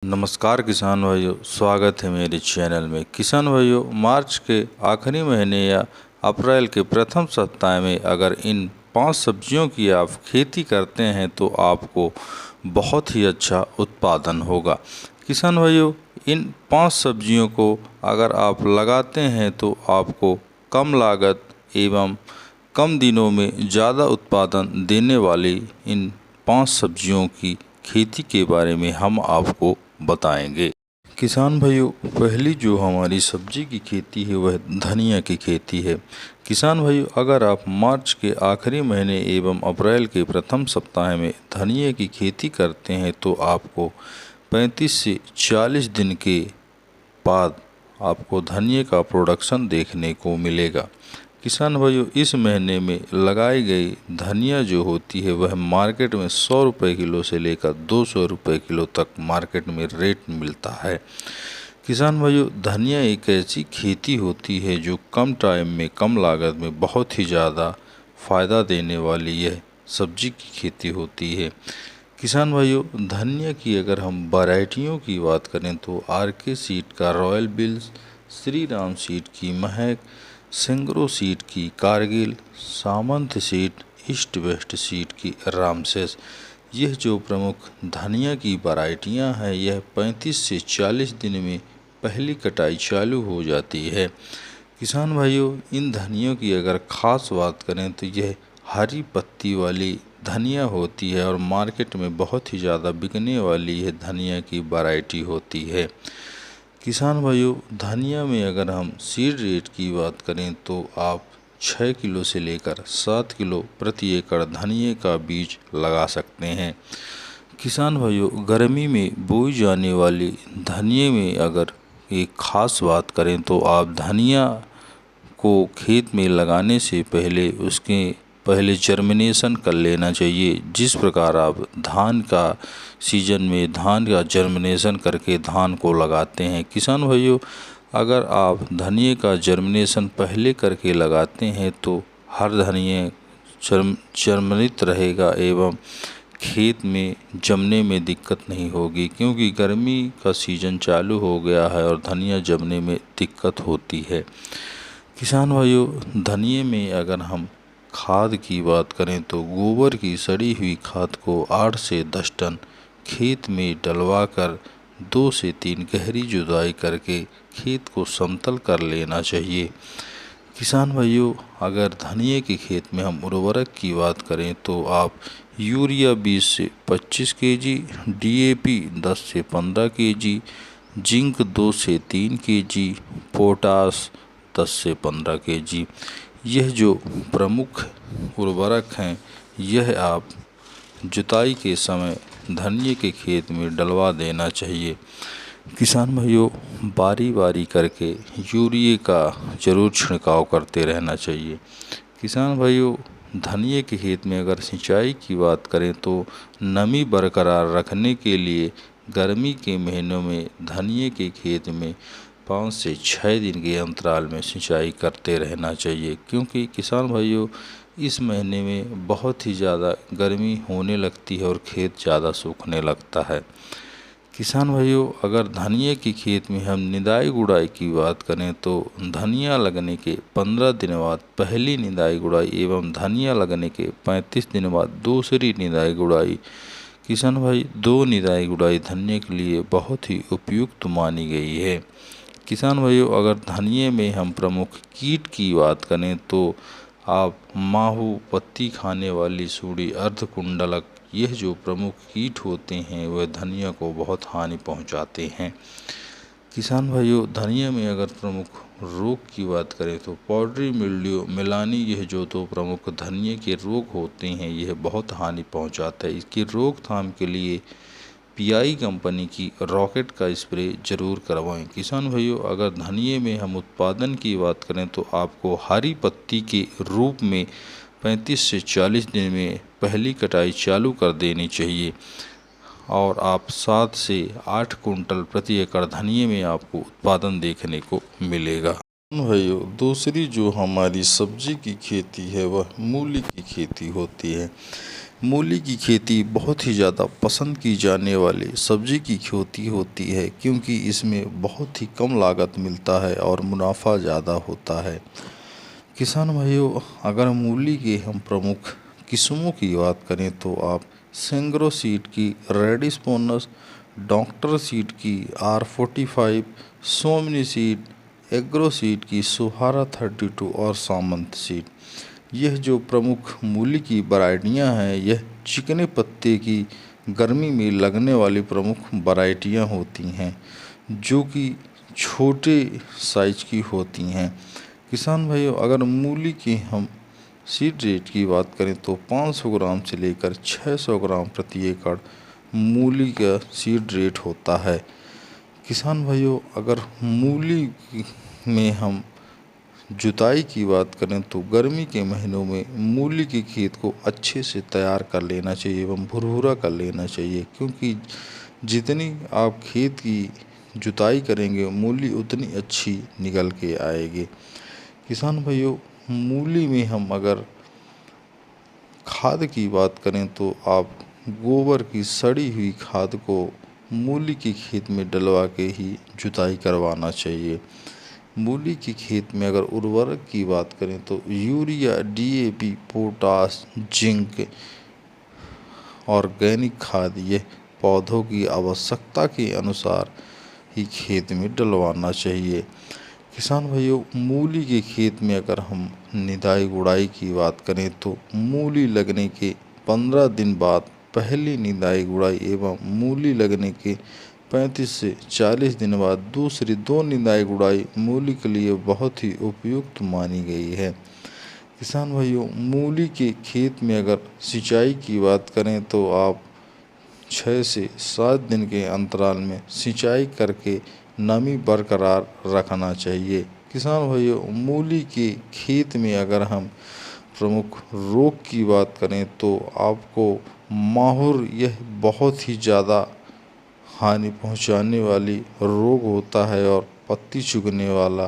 नमस्कार किसान भाइयों, स्वागत है मेरे चैनल में। किसान भाइयों, मार्च के आखिरी महीने या अप्रैल के प्रथम सप्ताह में अगर इन 5 सब्जियों की आप खेती करते हैं तो आपको बहुत ही अच्छा उत्पादन होगा। किसान भाइयों, इन 5 सब्जियों को अगर आप लगाते हैं तो आपको कम लागत एवं कम दिनों में ज़्यादा उत्पादन देने वाली इन 5 सब्जियों की खेती के बारे में हम आपको बताएंगे। किसान भाइयों, पहली जो हमारी सब्जी की खेती है वह धनिया की खेती है। किसान भाइयों, अगर आप मार्च के आखिरी महीने एवं अप्रैल के प्रथम सप्ताह में धनिया की खेती करते हैं तो आपको 35 से 40 दिन के बाद आपको धनिया का प्रोडक्शन देखने को मिलेगा। किसान भाइयों, इस महीने में लगाई गई धनिया जो होती है वह मार्केट में 100 रुपये किलो से लेकर 200 रुपये किलो तक मार्केट में रेट मिलता है। किसान भाइयों, धनिया एक ऐसी खेती होती है जो कम टाइम में कम लागत में बहुत ही ज़्यादा फ़ायदा देने वाली यह सब्जी की खेती होती है। किसान भाइयों, धनिया की अगर हम वैरायटियों की बात करें तो आर.के. सीड का royal bills, Shri Ram seed की महक, सेंग्रो सीड की कारगिल, सामंत सीड, ईस्ट वेस्ट सीड की रामसेस, यह जो प्रमुख धनिया की वैरायटियां हैं यह 35 से 40 दिन में पहली कटाई चालू हो जाती है। किसान भाइयों, इन धनियों की अगर ख़ास बात करें तो यह हरी पत्ती वाली धनिया होती है और मार्केट में बहुत ही ज़्यादा बिकने वाली यह धनिया की वैरायटी होती है। किसान भाइयों, धनिया में अगर हम सीड रेट की बात करें तो आप 6 किलो से लेकर 7 किलो प्रति एकड़ धनिया का बीज लगा सकते हैं। किसान भाइयों, गर्मी में बोई जाने वाली धनिया में अगर एक ख़ास बात करें तो आप धनिया को खेत में लगाने से पहले जर्मिनेशन कर लेना चाहिए। जिस प्रकार आप धान का सीजन में धान का जर्मिनेशन करके धान को लगाते हैं, किसान भाइयों अगर आप धनिया का जर्मिनेशन पहले करके लगाते हैं तो हर धनिया जर्मिनेट रहेगा एवं खेत में जमने में दिक्कत नहीं होगी, क्योंकि गर्मी का सीज़न चालू हो गया है और धनिया जमने में दिक्कत होती है। किसान भाइयों, धनिया में अगर हम खाद की बात करें तो गोबर की सड़ी हुई खाद को 8 से 10 टन खेत में डलवाकर 2 से 3 गहरी जुताई करके खेत को समतल कर लेना चाहिए। किसान भाइयों, अगर धनिया के खेत में हम उर्वरक की बात करें तो आप यूरिया 20 से 25 केजी, डीएपी 10 से 15 केजी, जिंक 2 से 3 केजी, पोटास 10 से 15 केजी, यह जो प्रमुख उर्वरक हैं यह आप जुताई के समय धनिया के खेत में डलवा देना चाहिए। किसान भाइयों, बारी बारी करके यूरिया का ज़रूर छिड़काव करते रहना चाहिए। किसान भाइयों, धनिया के खेत में अगर सिंचाई की बात करें तो नमी बरकरार रखने के लिए गर्मी के महीनों में धनिया के खेत में 5 से 6 दिन के अंतराल में सिंचाई करते रहना चाहिए, क्योंकि किसान भाइयों इस महीने में बहुत ही ज़्यादा गर्मी होने लगती है और खेत ज़्यादा सूखने लगता है। किसान भाइयों, अगर धनिया की खेत में हम निदाई गुड़ाई की बात करें तो धनिया लगने के 15 दिन बाद पहली निदाई गुड़ाई एवं धनिया लगने के 35 दिन बाद दूसरी निदाई गुड़ाई, किसान भाई 2 निदाई गुड़ाई धनिया के लिए बहुत ही उपयुक्त मानी गई है। किसान भाइयों, अगर धनिया में हम प्रमुख कीट की बात करें तो आप माहू, पत्ती खाने वाली सूड़ी, अर्धकुंडलक, यह जो प्रमुख कीट होते हैं वह धनिया को बहुत हानि पहुंचाते हैं। किसान भाइयों, धनिया में अगर प्रमुख रोग की बात करें तो पाउडरी मिल्ड्यू, मेलानी, यह जो 2 प्रमुख धनिया के रोग होते हैं यह बहुत हानि पहुंचाता है। इसकी रोकथाम के लिए पीआई कंपनी की रॉकेट का स्प्रे जरूर करवाएं। किसान भाइयों, अगर धनिया में हम उत्पादन की बात करें तो आपको हरी पत्ती के रूप में 35 से 40 दिन में पहली कटाई चालू कर देनी चाहिए और आप 7 से 8 कुंटल प्रति एकड़ धनिया में आपको उत्पादन देखने को मिलेगा। भाइयों, दूसरी जो हमारी सब्जी की खेती है वह मूली की खेती होती है। मूली की खेती बहुत ही ज़्यादा पसंद की जाने वाली सब्जी की खेती होती है, क्योंकि इसमें बहुत ही कम लागत मिलता है और मुनाफा ज़्यादा होता है। किसान भाइयों, अगर मूली के हम प्रमुख किस्मों की बात करें तो आप सेंग्रो सीड की रेडिस बोनस, डॉक्टर सीड की R45, Somni seed, agro seed की सुहारा 32 और सामंत सीड, यह जो प्रमुख मूली की वैरायटियाँ हैं, यह चिकने पत्ते की गर्मी में लगने वाली प्रमुख वैरायटियाँ होती हैं, जो कि छोटे साइज की होती हैं। किसान भाइयों, अगर मूली की हम सीड रेट की बात करें तो 500 ग्राम से लेकर 600 ग्राम प्रति एकड़ मूली का सीड रेट होता है। किसान भाइयों, अगर मूली में हम जुताई की बात करें तो गर्मी के महीनों में मूली के खेत को अच्छे से तैयार कर लेना चाहिए एवं भुरभुरा कर लेना चाहिए, क्योंकि जितनी आप खेत की जुताई करेंगे मूली उतनी अच्छी निकल के आएगी। किसान भाइयों, मूली में हम अगर खाद की बात करें तो आप गोबर की सड़ी हुई खाद को मूली के खेत में डलवा के ही जुताई करवाना चाहिए। मूली की खेत में अगर उर्वरक की बात करें तो urea, DAP, potash, zinc, organic खाद यह पौधों की आवश्यकता के अनुसार ही खेत में डलवाना चाहिए। किसान भाइयों, मूली के खेत में अगर हम निदाई गुड़ाई की बात करें तो मूली लगने के 15 दिन बाद पहली निदाई गुड़ाई एवं मूली लगने के 35 से 40 दिन बाद दूसरी 2 निदाई गुड़ाई मूली के लिए बहुत ही उपयुक्त मानी गई है। किसान भाइयों, मूली के खेत में अगर सिंचाई की बात करें तो आप 6 से 7 दिन के अंतराल में सिंचाई करके नमी बरकरार रखना चाहिए। किसान भाइयों, मूली के खेत में अगर हम प्रमुख रोग की बात करें तो आपको माहुर, यह बहुत ही ज़्यादा हानि पहुंचाने वाली रोग होता है और पत्ती चुगने वाला,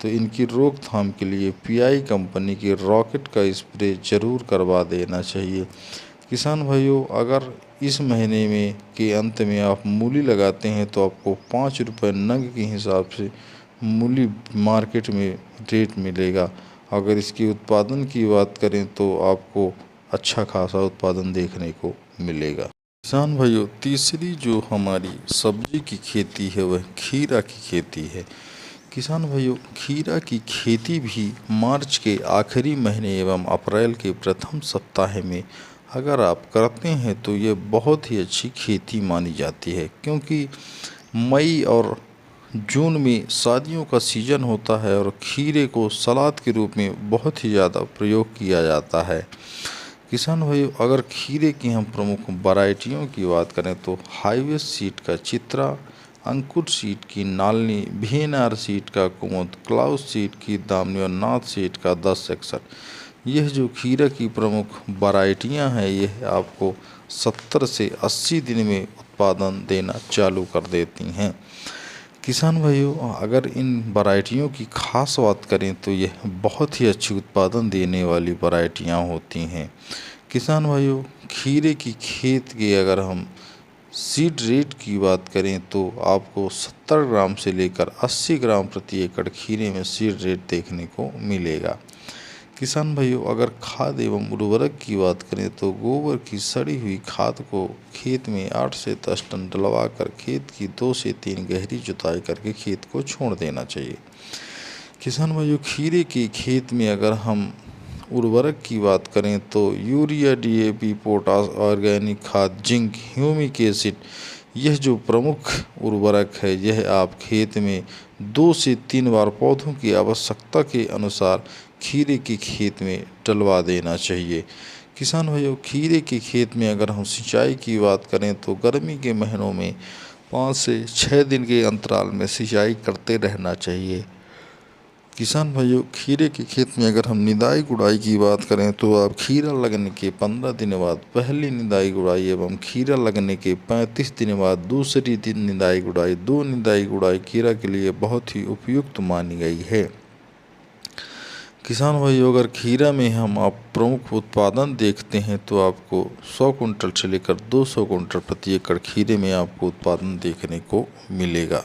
तो इनकी रोकथाम के लिए PI कंपनी के रॉकेट का स्प्रे ज़रूर करवा देना चाहिए। किसान भाइयों, अगर इस महीने में के अंत में आप मूली लगाते हैं तो आपको 5 रुपये नग के हिसाब से मूली मार्केट में रेट मिलेगा। अगर इसके उत्पादन की बात करें तो आपको अच्छा खासा उत्पादन देखने को मिलेगा। किसान भाइयों, तीसरी जो हमारी सब्जी की खेती है वह खीरा की खेती है। किसान भाइयों, खीरा की खेती भी मार्च के आखिरी महीने एवं अप्रैल के प्रथम सप्ताह में अगर आप करते हैं तो ये बहुत ही अच्छी खेती मानी जाती है, क्योंकि मई और जून में शादियों का सीज़न होता है और खीरे को सलाद के रूप में बहुत ही ज़्यादा प्रयोग किया जाता है। किसान भाइयों, अगर खीरे की हम प्रमुख वैरायटियों की बात करें तो हाईवे सीड का चित्रा, अंकुर सीड की नालनी, VNR सीड का कुमुद, क्लाउस सीड की दामनी और नाथ सीड का 1061, यह जो खीरा की प्रमुख वैरायटियां हैं यह आपको 70 से 80 दिन में उत्पादन देना चालू कर देती हैं। किसान भाइयों, अगर इन वैरायटियों की खास बात करें तो यह बहुत ही अच्छी उत्पादन देने वाली वैरायटियां होती हैं। किसान भाइयों, खीरे की खेत के अगर हम सीड रेट की बात करें तो आपको 70 ग्राम से लेकर 80 ग्राम प्रति एकड़ खीरे में सीड रेट देखने को मिलेगा। किसान भाइयों, अगर खाद एवं उर्वरक की बात करें तो गोबर की सड़ी हुई खाद को खेत में 8 से 10 टन डलवा कर खेत की 2 से 3 गहरी जुताई करके खेत को छोड़ देना चाहिए। किसान भाइयों, खीरे के खेत में अगर हम उर्वरक की बात करें तो यूरिया, DAP, पोटास, ऑर्गेनिक खाद, जिंक, ह्यूमिक एसिड, यह जो प्रमुख उर्वरक है यह आप खेत में 2 से 3 बार पौधों की आवश्यकता के अनुसार खीरे के खेत में डलवा देना चाहिए। किसान भाइयों, खीरे के खेत में अगर हम सिंचाई की बात करें तो गर्मी के महीनों में 5 से 6 दिन के अंतराल में सिंचाई करते रहना चाहिए। किसान भाइयों, खीरे के खेत में अगर हम निदाई गुड़ाई की बात करें तो आप खीरा लगने के 15 दिन बाद पहली निदाई गुड़ाई एवं खीरा लगने के 35 दिन बाद दूसरी निदाई गुड़ाई, 2 निदाई गुड़ाई खीरा के लिए बहुत ही उपयुक्त मानी गई है। किसान भाइयों, अगर खीरा में हम आप प्रमुख उत्पादन देखते हैं तो आपको 100 कुंटल से लेकर 200 कुंटल प्रति एकड़ खीरे में आपको उत्पादन देखने को मिलेगा।